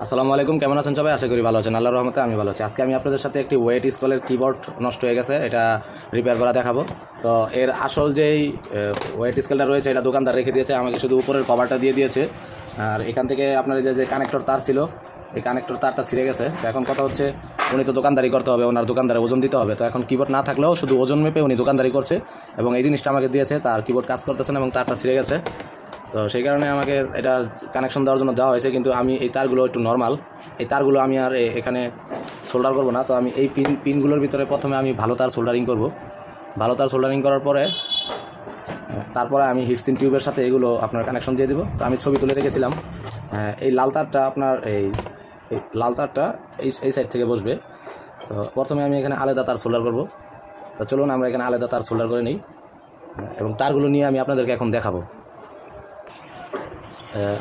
আসসালামু আলাইকুম, কেমন আছেন সবাই? আশা করি ভালো আছেন। আল্লাহর রহমতে আমি ভালো আছি। আজকে আমি আপনাদের সাথে একটি ওয়েট স্কেলের কিবোর্ড নষ্ট হয়ে গেছে, এটা রিপেয়ার করা দেখাবো। তো এর আসল যেই ওয়েট স্কেলটা রয়েছে এটা দোকানদার রেখে দিয়েছে, আমাকে শুধু উপরের কভারটা দিয়ে দিয়েছে। আর এখান থেকে আপনার যে কানেক্টর তার ছিল, এই কানেক্টর তারটা ছিঁড়ে গেছে। তো এখন কথা হচ্ছে, উনি তো দোকানদারি করতে হবে, ওনার দোকানদারে ওজন দিতে হবে। তো এখন কিবোর্ড না থাকলেও শুধু ওজন মেপে উনি দোকানদারি করছে এবং এই জিনিসটা আমাকে দিয়েছে। তার কিবোর্ড কাজ করতেছে না এবং তারটা ছিঁড়ে গেছে। তো সেই কারণে আমাকে এটা কানেকশন দেওয়ার জন্য দেওয়া হয়েছে, কিন্তু আমি এই তারগুলো একটু নর্মাল, এই তারগুলো আমি আর এখানে সোল্ডার করব না। তো আমি এই পিনগুলোর ভিতরে প্রথমে আমি ভালো তার সোল্ডারিং করব। ভালো তার সোল্ডারিং করার পরে তারপরে আমি হিটসিন টিউবের সাথে এগুলো আপনার কানেকশন দিয়ে দিব। তো আমি ছবি তুলে রেখেছিলাম। এই লাল তারটা আপনার এই লাল তারটা এই সাইড থেকে বসবে। তো প্রথমে আমি এখানে আলাদা তার সোল্ডার করব। তো চলুন আমরা এখানে আলাদা তার সোল্ডার করে নিই এবং তারগুলো নিয়ে আমি আপনাদেরকে এখন দেখাবো।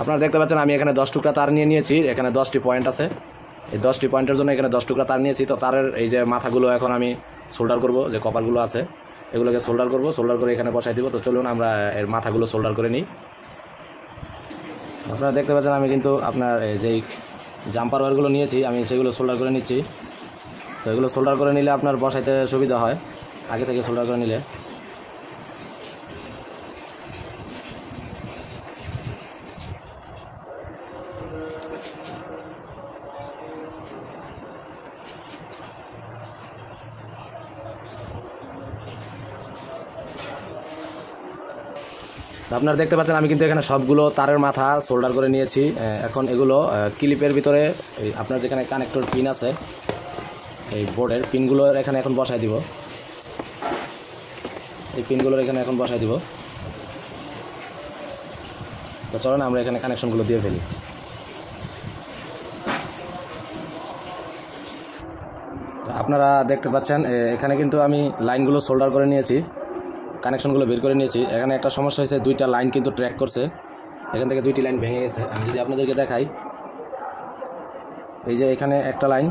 আপনারা দেখতে পাচ্ছেন আমি এখানে 10 টুকরা তার নিয়েছি। এখানে 10টি পয়েন্ট আছে, এই 10টি পয়েন্টের জন্য এখানে 10 টুকরা তার নিয়েছি। তো তারের এই যে মাথাগুলো এখন আমি সোল্ডার করব, যে কপারগুলো আছে এগুলোকে সোল্ডার করব, সোল্ডার করে এখানে বসাই দিব। তো চলুন আমরা এর মাথাগুলো সোল্ডার করে নিই। আপনারা দেখতে পাচ্ছেন আমি কিন্তু আপনার যেই জাম্পার ওয়্যারগুলো নিয়েছি আমি সেগুলো সোল্ডার করে নিচ্ছি। তো এগুলো সোল্ডার করে নিলে আপনার বসাইতে সুবিধা হয় আগে থেকে সোল্ডার করে নিলে। আপনারা দেখতে পাচ্ছেন আমি কিন্তু এখানে সবগুলো তারের মাথা সোল্ডার করে নিয়েছি। এখন এগুলো ক্লিপের ভিতরে আপনার যেখানে কানেক্টর পিন আছে এই বোর্ডের পিনগুলো এখানে এখন বসাই দিব। এই পিনগুলোর এখানে এখন বসাই দিব। তো চলুন আমরা এখানে কানেকশনগুলো দিয়ে ফেলি। আপনারা দেখতে পাচ্ছেন এখানে কিন্তু আমি লাইনগুলো সোল্ডার করে নিয়েছি, কানেকশনগুলো বের করে নিয়েছি। এখানে একটা সমস্যা হয়েছে, দুইটা লাইন কিন্তু ট্র্যাক করছে, এখান থেকে দুইটি লাইন ভেঙে গেছে। আমি যদি আপনাদেরকে দেখাই, এই যে এখানে একটা লাইন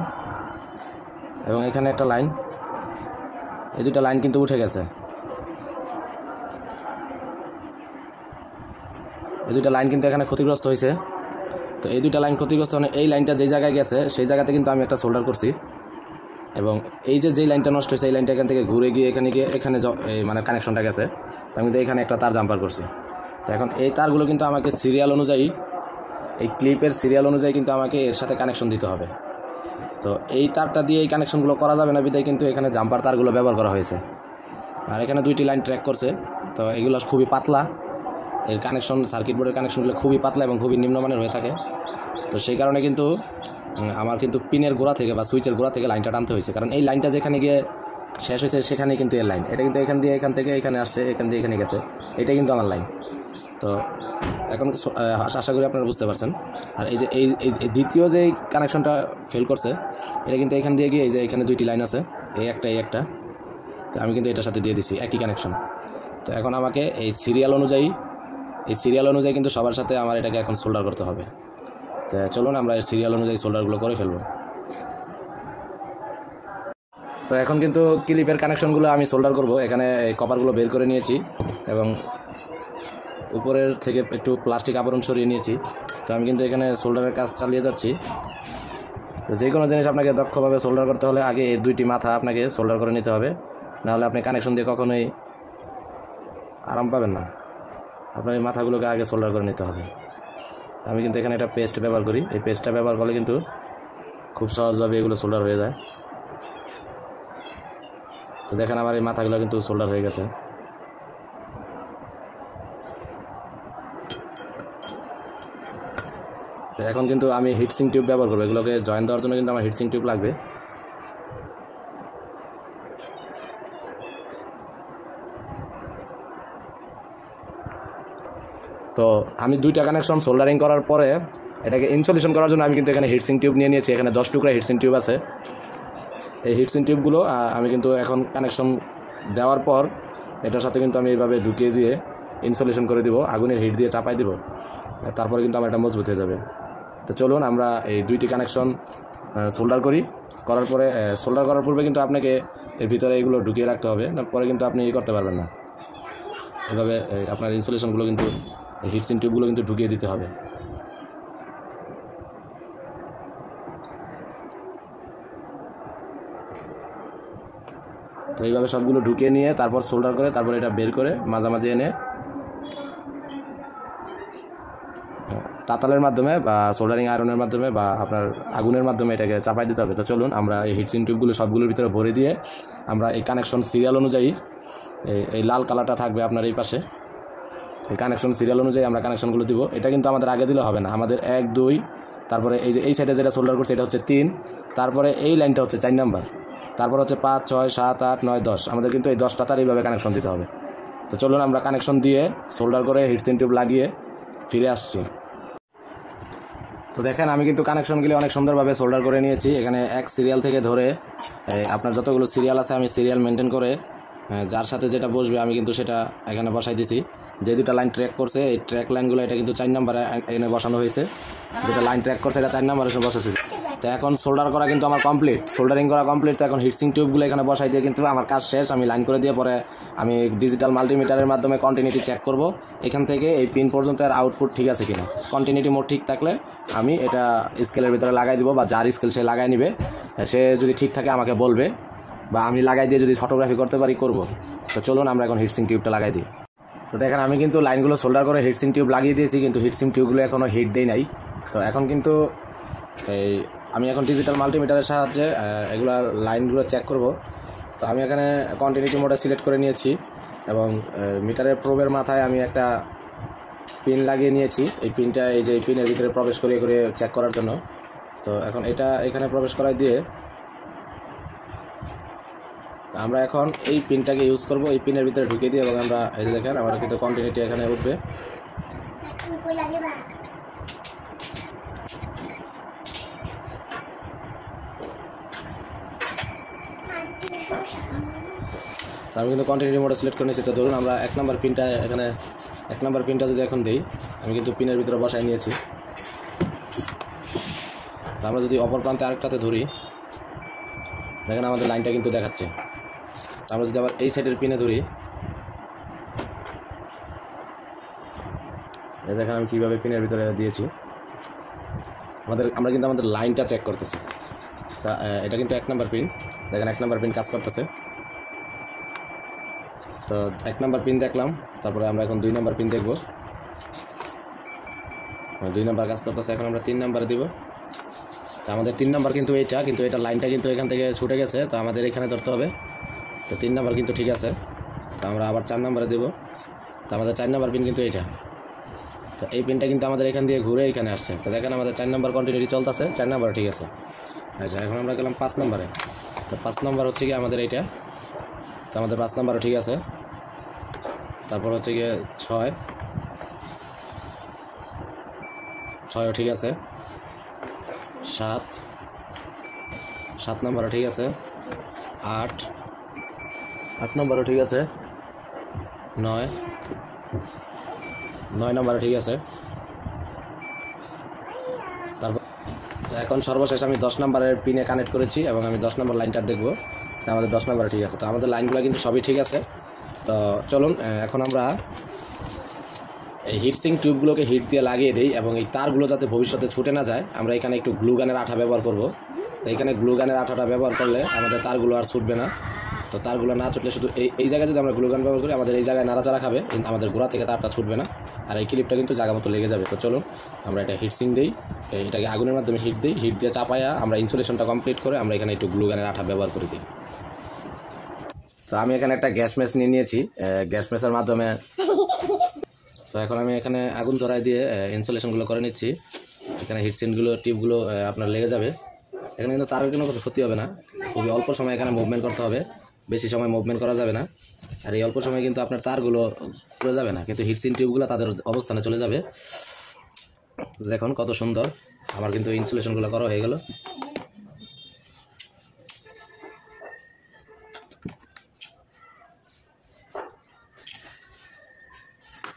এবং এখানে একটা লাইন, এই দুইটা লাইন কিন্তু উঠে গেছে। এই দুইটা লাইন কিন্তু এখানে ক্ষতিগ্রস্ত হয়েছে। তো এই দুইটা লাইন ক্ষতিগ্রস্ত মানে এই লাইনটা যেই জায়গায় গেছে সেই জায়গাতে কিন্তু আমি একটা সোল্ডার করছি এবং এই যে যেই লাইনটা নষ্ট হয়েছে এই লাইনটা এখান থেকে ঘুরে গিয়ে এখানে মানে কানেকশনটা গেছে। তো আমি তো এখানে একটা তার জাম্পার করছি। তো এখন এই তারগুলো কিন্তু আমাকে সিরিয়াল অনুযায়ী, এই ক্লিপের সিরিয়াল অনুযায়ী কিন্তু আমাকে এর সাথে কানেকশন দিতে হবে। তো এই তারটা দিয়ে এই কানেকশনগুলো করা যাবে না, বিধায় কিন্তু এখানে জাম্পার তারগুলো ব্যবহার করা হয়েছে। আর এখানে দুইটি লাইন ট্র্যাক করছে। তো এগুলো খুবই পাতলা, এর কানেকশন সার্কিট বোর্ডের কানেকশনগুলো খুবই পাতলা এবং খুবই নিম্নমানের হয়ে থাকে। তো সেই কারণে কিন্তু আমার কিন্তু পিনের গোড়া থেকে বা সুইচের গোড়া থেকে লাইনটা টানতে হয়েছে, কারণ এই লাইনটা যেখানে গিয়ে শেষ হয়েছে সেখানেই কিন্তু এর লাইন। এটা কিন্তু এখান থেকে এখানে আসছে, এখান দিয়ে এখানে গেছে, এটাই কিন্তু আমার লাইন। তো এখন আশা করি আপনারা বুঝতে পারছেন। আর এই যে এই দ্বিতীয় যে কানেকশনটা ফেল করছে এটা কিন্তু এখান দিয়ে গিয়ে এই যে এখানে দুইটি লাইন আছে, এই একটা। তো আমি কিন্তু এটার সাথে দিয়ে দিছি একই কানেকশন। তো এখন আমাকে এই সিরিয়াল অনুযায়ী কিন্তু সবার সাথে আমার এটাকে এখন সোল্ডার করতে হবে। তো চলুন আমরা এই সিরিয়াল অনুযায়ী সোল্ডারগুলো করে ফেলবো। তো এখন কিন্তু ক্লিপের কানেকশনগুলো আমি সোল্ডার করব। এখানে এই কপারগুলো বের করে নিয়েছি এবং উপরের থেকে একটু প্লাস্টিক আবরণ সরিয়ে নিয়েছি। তো আমি কিন্তু এখানে সোল্ডারের কাজ চালিয়ে যাচ্ছি। তো যে কোনো জিনিস আপনাকে দক্ষভাবে সোল্ডার করতে হলে আগে এই দুইটি মাথা আপনাকে সোল্ডার করে নিতে হবে, নাহলে আপনি কানেকশন দিয়ে কখনোই আরাম পাবেন না। আপনার এই মাথাগুলোকে আগে সোল্ডার করে নিতে হবে। আমি কিন্তু এখানে একটা পেস্ট ব্যবহার করি, এই পেস্টটা ব্যবহার করলে কিন্তু খুব সহজভাবে এগুলো সোল্ডার হয়ে যায়। তো দেখেন আমার এই মাথাগুলো কিন্তু সোল্ডার হয়ে গেছে। তো এখন কিন্তু আমি হিটসিং টিউব ব্যবহার করবো, এগুলোকে জয়েন দেওয়ার জন্য কিন্তু আমার হিটসিং টিউব লাগবে। তো আমি দুইটা কানেকশন সোল্ডারিং করার পরে এটাকে ইনসুলেশন করার জন্য আমি কিন্তু এখানে হিটসিং টিউব নিয়ে নিয়েছি। এখানে 10 টুকরা হিটসিং টিউব আছে। এই হিটসিং টিউবগুলো আমি কিন্তু এখন কানেকশন দেওয়ার পর এটার সাথে কিন্তু আমি এইভাবে ঢুকিয়ে দিয়ে ইনসুলেশন করে দিব, আগুনের হিট দিয়ে চাপাই দিব, তারপরে কিন্তু আমার এটা মজবুত হয়ে যাবে। তো চলুন আমরা এই দুইটি কানেকশন সোল্ডার করার পরে সোল্ডার করার পূর্বে কিন্তু আপনাকে এর ভিতরে এগুলো ঢুকিয়ে রাখতে হবে, পরে কিন্তু আপনি করতে পারবেন না। এভাবে আপনার ইনসুলেশনগুলো কিন্তু হিটসিং টিউবগুলো কিন্তু ঢুকিয়ে দিতে হবে। তো এইভাবে সবগুলো ঢুকিয়ে নিয়ে তারপর সোল্ডার করে তারপর এটা বের করে মাঝামাঝি এনে তাতালের মাধ্যমে বা সোল্ডারিং আয়রনের মাধ্যমে বা আপনার আগুনের মাধ্যমে এটাকে চাপাই দিতে হবে। তো চলুন আমরা এই হিটসিং টিউবগুলো সবগুলোর ভিতরে ভরে দিয়ে আমরা এই কানেকশন সিরিয়াল অনুযায়ী এই লাল কালারটা থাকবে আপনার এই পাশে, এই কানেকশন সিরিয়াল অনুযায়ী আমরা কানেকশনগুলো দিব। এটা কিন্তু আমাদের আগে দিলে হবে না, আমাদের 1 2, তারপরে এই যে এই সাইডে যেটা সোল্ডার করছে এটা হচ্ছে 3, তারপরে এই লাইনটা হচ্ছে 4 নাম্বার, তারপর হচ্ছে 5 6 7 8 9 10। আমাদের কিন্তু এই 10টা তার এইভাবে কানেকশন দিতে হবে। তো চলুন আমরা কানেকশন দিয়ে সোল্ডার করে হিটসিং টিউব লাগিয়ে ফিরে আসছি। তো দেখেন আমি কিন্তু কানেকশনগুলি অনেক সুন্দরভাবে সোল্ডার করে নিয়েছি। এখানে এক সিরিয়াল থেকে ধরে আপনার যতগুলো সিরিয়াল আছে আমি সিরিয়াল মেনটেন করে যার সাথে যেটা বসবে আমি কিন্তু সেটা এখানে বসাই দিছি। যে দুটো লাইন ট্র্যাক করছে এই ট্র্যাক লাইনগুলো এটা কিন্তু 4 নম্বরে এনে বসানো হয়েছে। যেটা লাইন ট্র্যাক করছে এটা 4 নম্বরে বসাচ্ছি। তো এখন সোল্ডার করা কিন্তু আমার কমপ্লিট, সোল্ডারিং করা কমপ্লিট। তো এখন হিটসিং টিউবগুলো এখানে বসাই দিয়ে কিন্তু আমার কাজ শেষ। আমি লাইন করে দিয়ে পরে আমি ডিজিটাল মাল্টিমিটারের মাধ্যমে কন্টিনিউটি চেক করব এখান থেকে এই পিন পর্যন্ত আর আউটপুট ঠিক আছে কিনা। কন্টিনিউটি মোড ঠিক থাকলে আমি এটা স্কেলের ভিতরে লাগাই দিব, বা যার স্কেল সে লাগাই নিবে, সে যদি ঠিক থাকে আমাকে বলবে, বা আমি লাগাই দিয়ে যদি ফটোগ্রাফি করতে পারি করব। তো চলুন আমরা এখন হিটসিং টিউবটা লাগাই দিই। তো দেখেন আমি কিন্তু লাইনগুলো সোল্ডার করে হিটসিং টিউব লাগিয়ে দিয়েছি, কিন্তু হিটসিং টিউবগুলো এখনও হিট দেই নাই। তো এখন কিন্তু আমি এখন ডিজিটাল মাল্টিমিটারের সাহায্যে এগুলো লাইনগুলো চেক করব। তো আমি এখানে কন্টিনিউটি মোডে সিলেক্ট করে নিয়েছি এবং মিটারের প্রোবের মাথায় আমি একটা পিন লাগিয়ে নিয়েছি। এই পিনটা এই যে এই পিনের ভিতরে প্রবেশ করিয়ে করে চেক করার জন্য। তো এখন এটা এখানে প্রবেশ করাই দিয়ে আমরা এখন এই পিনটাকে ইউজ করব, এই পিনের ভিতরে ঢুকিয়ে দিয়ে, এবং আমরা এই যে দেখেন আমার কিন্তু কন্টিনিউটি এখানে উঠবে। আমি কিন্তু কন্টিনিউটি মোডে সিলেক্ট করে নিয়েছি। তো ধরুন আমরা 1 নম্বর পিনটা এখানে 1 নম্বর পিনটা যদি এখন দিই, আমি কিন্তু পিনের ভিতরে বসাই নিয়েছি। আমরা যদি অপর প্রান্তে আরেকটাতে ধরি, দেখেন আমাদের লাইনটা কিন্তু দেখাচ্ছে। আমরা যদি আবার এই সাইডের পিনে ধরি, দেখেন আমি কীভাবে পিনের ভিতরে দিয়েছি। আমরা কিন্তু আমাদের লাইনটা চেক করতেছি। তা এটা কিন্তু 1 নম্বর পিন, দেখেন 1 নম্বর পিন কাজ করতেছে। তো 1 নম্বর পিন দেখলাম, তারপরে আমরা এখন 2 নম্বর পিন দেখব। 2 নম্বর কাজ করতেছে, এখন আমরা 3 নম্বরে দিব। তো আমাদের 3 নম্বর কিন্তু এটা লাইনটা কিন্তু এখান থেকে ছুটে গেছে, তো আমাদের এখানে ধরতে হবে। তো 3 নম্বর কিন্তু ঠিক আছে। তো আমরা আবার 4 নম্বরে দেব। তো আমাদের 4 নম্বর পিন কিন্তু এটা। তো এই পিনটা কিন্তু আমাদের এখান দিয়ে ঘুরে এখানে আসছে। তো দেখেন আমাদের 4 নম্বর কন্টিনিউটি চলতেছে, 4 নম্বর ঠিক আছে। আচ্ছা এখন আমরা গেলাম 5 নম্বরে। তো 5 নম্বর হচ্ছে কি আমাদের এইটা। তো আমাদের 5 নম্বরও ঠিক আছে। তারপর হচ্ছে গিয়ে 6ও ঠিক আছে। 7 নম্বরও ঠিক আছে। 8 নম্বরও ঠিক আছে। 9 নম্বরও ঠিক আছে। তারপর এখন সর্বশেষ আমি 10 নম্বরের পিনে কানেক্ট করেছি এবং আমি 10 নম্বর লাইনটা দেখবো। আমাদের 10 নম্বরে ঠিক আছে। তো আমাদের লাইনগুলো কিন্তু সবই ঠিক আছে। তো চলুন এখন আমরা এই হিটসিং টিউবগুলোকে হিট দিয়ে লাগিয়ে দিই, এবং এই তারগুলো যাতে ভবিষ্যতে ছুটে না যায় আমরা এখানে একটু গ্লু গানের আঠা ব্যবহার করব। তো এখানে গ্লু গানের আঠাটা ব্যবহার করলে আমাদের তারগুলো আর ছুটবে না। তো তারগুলো না ছুটলে শুধু এই জায়গায় যদি আমরা গ্লু গান ব্যবহার করি আমাদের এই জায়গায় নাড়াচাড়া খাবে, কিন্তু আমাদের গোড়া থেকে তারটা ছুটবে না, আর এই ক্লিপটা কিন্তু জায়গা মতো লেগে যাবে। তো চলুন আমরা এটা হিটসিং দিই, এটাকে আগুনের মাধ্যমে হিট দিই, হিট দিয়ে চাপায়া আমরা ইনসুলেশনটা কমপ্লিট করে আমরা এখানে একটু গ্লু গানের আঠা ব্যবহার করে দিই। তো আমি এখানে একটা গ্যাস মেশ নিয়ে নিয়েছি, গ্যাস মেশের মাধ্যমে। তো এখন আমি এখানে আগুন ধরাই দিয়ে ইনসুলেশনগুলো করে নিচ্ছি। এখানে হিটসিনগুলো টিউবগুলো আপনার লেগে যাবে। এখানে কিন্তু তারের কোনো ক্ষতি হবে না, খুবই অল্প সময় এখানে মুভমেন্ট করতে হবে, বেশি সময় মুভমেন্ট করা যাবে না। আর এই অল্প সময় কিন্তু আপনার তারগুলো পুরো যাবে না, কিন্তু হিটসিন টিউবগুলো তাদের অবস্থানে চলে যাবে। দেখুন কত সুন্দর আমার কিন্তু ইনসুলেশনগুলো করা হয়ে গেল।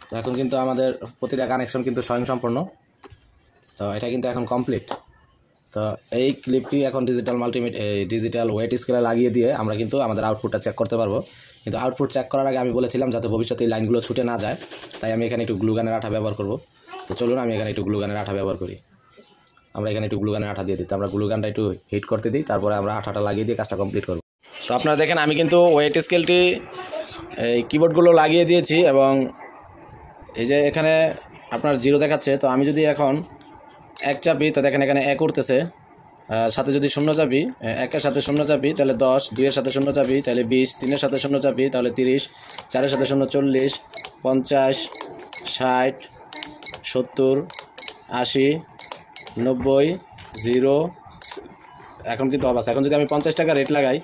তো এখন কিন্তু আমাদের প্রতিটা কানেকশন কিন্তু স্বয়ংসম্পূর্ণ। তো এটা কিন্তু এখন কমপ্লিট। তো এই ক্লিপটি এখন ডিজিটাল ওয়েট স্কেলে লাগিয়ে দিয়ে আমরা কিন্তু আমাদের আউটপুটটা চেক করতে পারবো। কিন্তু আউটপুট চেক করার আগে আমি বলেছিলাম যাতে ভবিষ্যতে এই লাইনগুলো ছুটে না যায়, তাই আমি এখানে একটু গ্লু গানের আঠা ব্যবহার করব। তো চলুন আমি এখানে একটু গ্লু গানের আঠা ব্যবহার করি। আমরা এখানে একটু গ্লু গানের আঠা দিয়ে দিই। তো আমরা গ্লু গানটা একটু হিট করতে দিই, তারপরে আমরা আঠাটা লাগিয়ে দিয়ে কাজটা কমপ্লিট করব। তো তো আপনারা দেখেন আমি কিন্তু ওয়েট স্কেলটি এই কিবোর্ডগুলো লাগিয়ে দিয়েছি এবং এই যে এখানে আপনার 0 দেখাচ্ছে। তো আমি যদি এখন 1 চাপি তো দেখেন এখানে 1 উঠতেছে, সাথে যদি 0 চাপি, 1-এর সাথে 0 চাপি তাহলে 10, 2-এর সাথে 0 চাপি তাহলে 20, 3-এর সাথে 0 চাপি তাহলে 30, 4-এর সাথে 0 40, 50, 60, 70, 80, 90, 0। এখন কিন্তু অবস্থা, এখন যদি আমি 50 টাকা রেট লাগাই,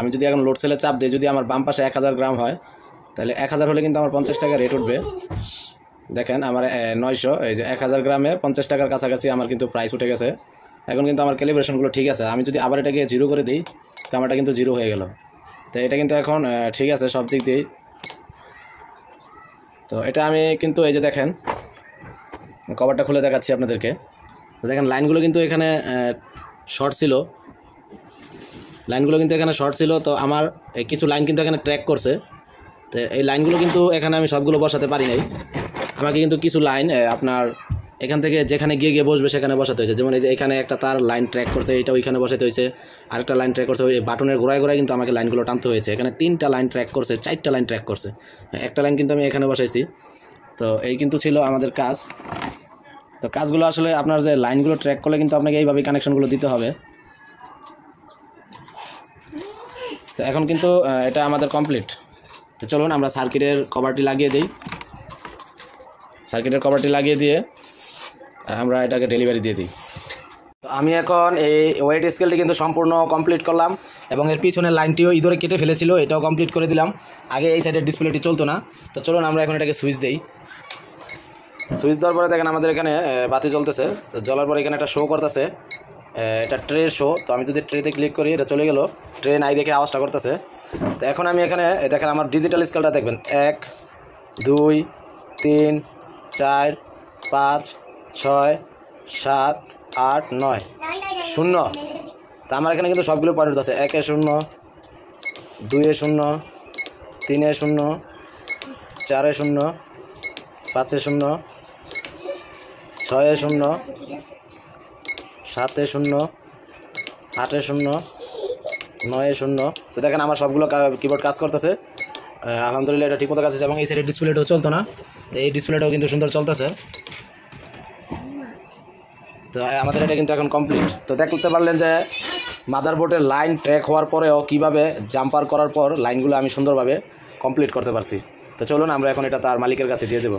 আমি যদি এখন লোড সেলে চাপ দিই, যদি আমার বাম পাশে 1000 গ্রাম হয় তাহলে 1000 হলে কিন্তু আমার 50 টাকা রেট উঠবে। দেখেন আমার 900, এই যে 1000 গ্রামে 50 টাকার কাছাকাছি আমার কিন্তু প্রাইস উঠে গেছে। এখন কিন্তু আমার ক্যালিব্রেশনগুলো ঠিক আছে। আমি যদি আবার এটাকে 0 করে দিই তো আমারটা কিন্তু 0 হয়ে গেল। তো এটা কিন্তু এখন ঠিক আছে সব দিক দিয়েই। তো এটা আমি কিন্তু এই যে দেখেন কভারটা খুলে দেখাচ্ছি আপনাদেরকে। তো দেখেন লাইনগুলো কিন্তু এখানে শর্ট ছিল, তো আমার কিছু লাইন কিন্তু এখানে ট্র্যাক করছে। তো এই লাইনগুলো কিন্তু এখানে আমি সবগুলো বসাতে পারি নাই, আমাকে কিন্তু কিছু লাইন আপনার এখান থেকে যেখানে গিয়ে বসবে সেখানে বসাতে হয়েছে। যেমন এই যে এখানে একটা তার লাইন ট্র্যাক করছে, এটা ওইখানে বসাতে হয়েছে। আরেকটা লাইন ট্র্যাক করছে, ওই বাটনের গোড়ায় কিন্তু আমাকে লাইনগুলো টানতে হয়েছে। এখানে 3টা লাইন ট্র্যাক করছে, 4টা লাইন ট্র্যাক করছে, একটা লাইন কিন্তু আমি এখানে বসাইছি। তো এই কিন্তু ছিল আমাদের কাজ। তো কাজগুলো আসলে আপনার যে লাইনগুলো ট্র্যাক করলে কিন্তু আপনাকে এইভাবে কানেকশনগুলো দিতে হবে। তো এখন কিন্তু এটা আমাদের কমপ্লিট। তো চলুন আমরা সার্কিটের কভারটি লাগিয়ে দিই। সার্কিটের কভারটি লাগিয়ে দিয়ে আমরা এটাকে ডেলিভারি দিয়ে দিই। তো আমি এখন এই ওয়েট স্কেলটি কিন্তু সম্পূর্ণ কমপ্লিট করলাম এবং এর পিছনের লাইনটিও ইঁদুরে কেটে ফেলেছিল, এটাও কমপ্লিট করে দিলাম। আগে এই সাইডের ডিসপ্লেটি চলতো না। তো চলুন আমরা এখন এটাকে সুইচ দিই। সুইচ দেওয়ার পরে দেখেন আমাদের এখানে বাতি জ্বলতেছে। তো জ্বলার পরে এখানে একটা শো করতেছে, এটা ট্রের শো। তো আমি যদি ট্রেতে ক্লিক করি এটা চলে গেল, ট্রে নাই দেখে আওয়াজটা করতেছে। তো এখন আমি এখানে দেখেন আমার ডিজিটাল স্কেলটা দেখবেন 1, 2, 3, 4, 5, 6, 7, 8, 9, 0। তো আমার এখানে কিন্তু সবগুলো পয়েন্ট আছে। 1-এ 0, 2-এ 0, 3-এ 0, 4-এ 0, 5-এ 0, 6-এ 0, 7-এ 0, 8-এ 0, 9-এ 0। তো দেখেন আমার সবগুলো কিবোর্ড কাজ করতেছে আলহামদুলিল্লাহ, এটা ঠিকমতো কাজ হচ্ছে। এবং এই সাইডের ডিসপ্লেটাও চলতো না, তো এই ডিসপ্লেটাও কিন্তু সুন্দর চলতেছে। তো আমাদের এটা কিন্তু এখন কমপ্লিট। তো দেখতে পারলেন যে মাদারবোর্ডের লাইন ট্র্যাক হওয়ার পরেও কীভাবে জাম্পার করার পর লাইনগুলো আমি সুন্দরভাবে কমপ্লিট করতে পারছি। তো চলুন আমরা এখন এটা তার মালিকের কাছে দিয়ে দেবো।